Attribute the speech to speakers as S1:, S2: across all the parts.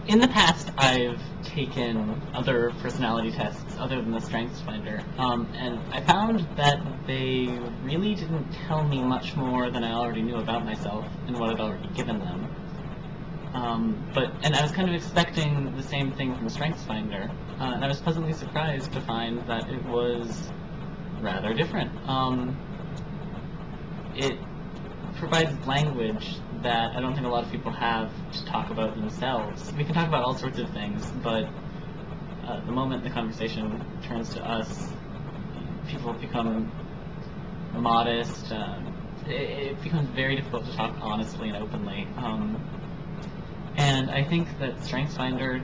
S1: In the past, I've taken other personality tests other than the StrengthsFinder, and I found that they really didn't tell me much more than I already knew about myself and what I'd already given them. And I was kind of expecting the same thing from StrengthsFinder, and I was pleasantly surprised to find that it was rather different. It provides language that I don't think a lot of people have to talk about themselves. We can talk about all sorts of things, but the moment the conversation turns to us, people become modest. It becomes very difficult to talk honestly and openly. And I think that StrengthsFinder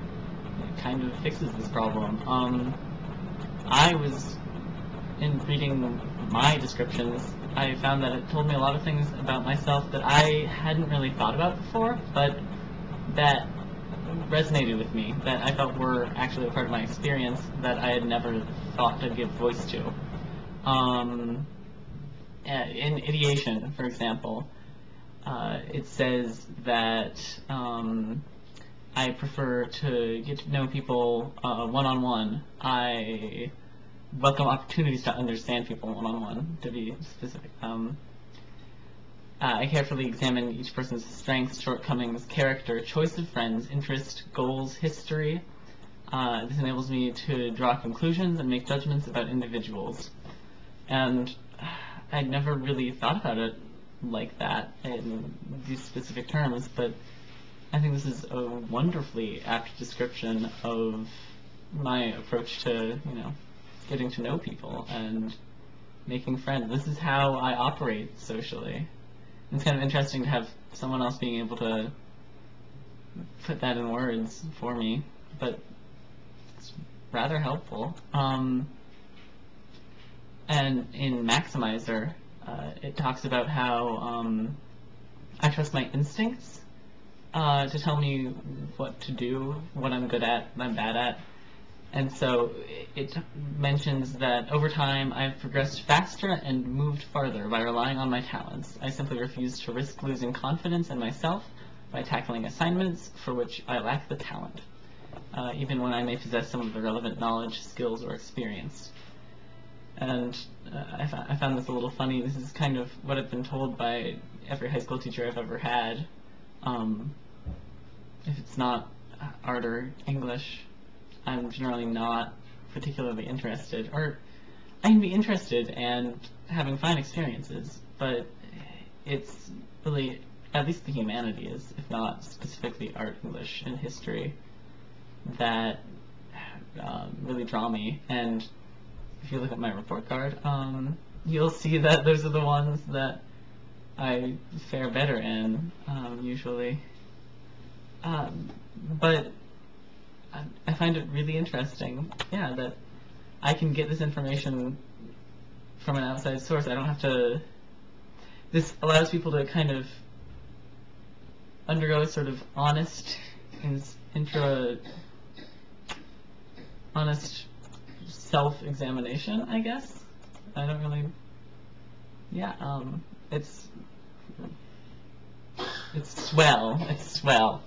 S1: kind of fixes this problem. I was, in reading my descriptions, I found that it told me a lot of things about myself that I hadn't really thought about before, but that resonated with me, that I felt were actually a part of my experience that I had never thought to give voice to. In ideation, for example, it says that I prefer to get to know people one-on-one. I welcome opportunities to understand people one-on-one, to be specific. I carefully examine each person's strengths, shortcomings, character, choice of friends, interest, goals, history. This enables me to draw conclusions and make judgments about individuals. And I'd never really thought about it like that in these specific terms, but I think this is a wonderfully apt description of my approach to, getting to know people and making friends. This is how I operate socially. It's kind of interesting to have someone else being able to put that in words for me, but it's rather helpful. And in Maximizer, it talks about how I trust my instincts to tell me what to do, what I'm good at, what I'm bad at. And so it mentions that over time I've progressed faster and moved farther by relying on my talents. I simply refuse to risk losing confidence in myself by tackling assignments for which I lack the talent, even when I may possess some of the relevant knowledge, skills, or experience. And I found this a little funny. This is kind of what I've been told by every high school teacher I've ever had. If it's not art or English, I'm generally not particularly interested, or I can be interested and having fun experiences, but it's really, at least the humanities, if not specifically art, English, and history, that really draw me. And if you look at my report card, you'll see that those are the ones that I fare better in, usually. But I find it really interesting, that I can get this information from an outside source. I don't have to... This allows people to kind of undergo a sort of honest self-examination, I guess. I don't really... it's swell. It's swell.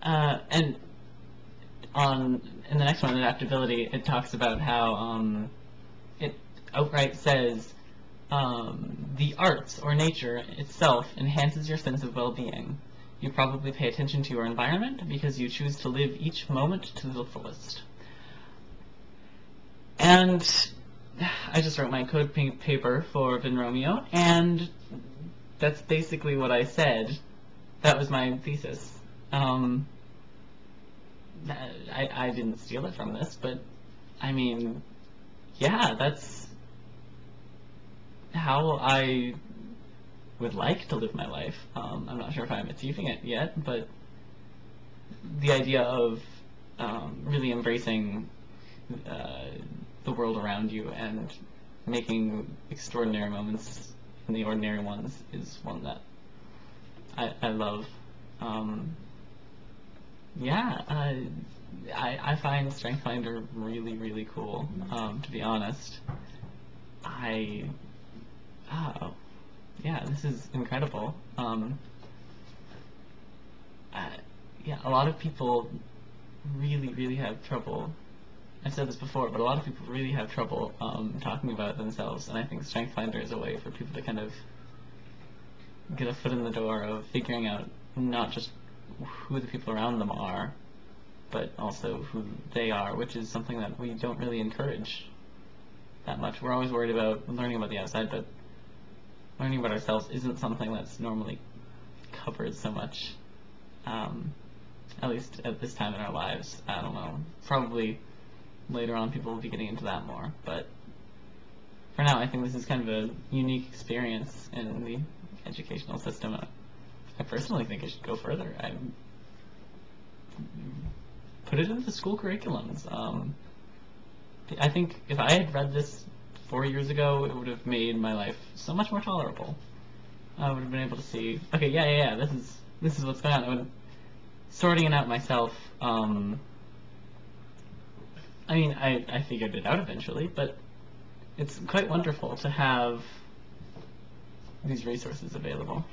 S1: And in the next one, adaptability, it talks about how it outright says the arts or nature itself enhances your sense of well-being. You probably pay attention to your environment because you choose to live each moment to the fullest. And I just wrote my code paper for Vin Romeo, and that's basically what I said. That was my thesis. I didn't steal it from this, but I mean, that's how I would like to live my life. I'm not sure if I'm achieving it yet, but the idea of really embracing the world around you and making extraordinary moments in the ordinary ones is one that I love. I find StrengthsFinder really, really cool, to be honest. This is incredible. yeah, a lot of people really, really have trouble. I've said this before, but a lot of people really have trouble talking about themselves, and I think Strength Finder is a way for people to kind of get a foot in the door of figuring out not just who the people around them are, but also who they are, which is something that we don't really encourage that much. We're always worried about learning about the outside, but learning about ourselves isn't something that's normally covered so much, at least at this time in our lives. I don't know. Probably later on people will be getting into that more, but for now I think this is kind of a unique experience in the educational system. I personally think it should go further. I put it into the school curriculums. I think if I had read this 4 years ago, it would have made my life so much more tolerable. I would have been able to see, okay, yeah, this is what's going on. Sorting it out myself, I mean, I figured it out eventually, but it's quite wonderful to have these resources available.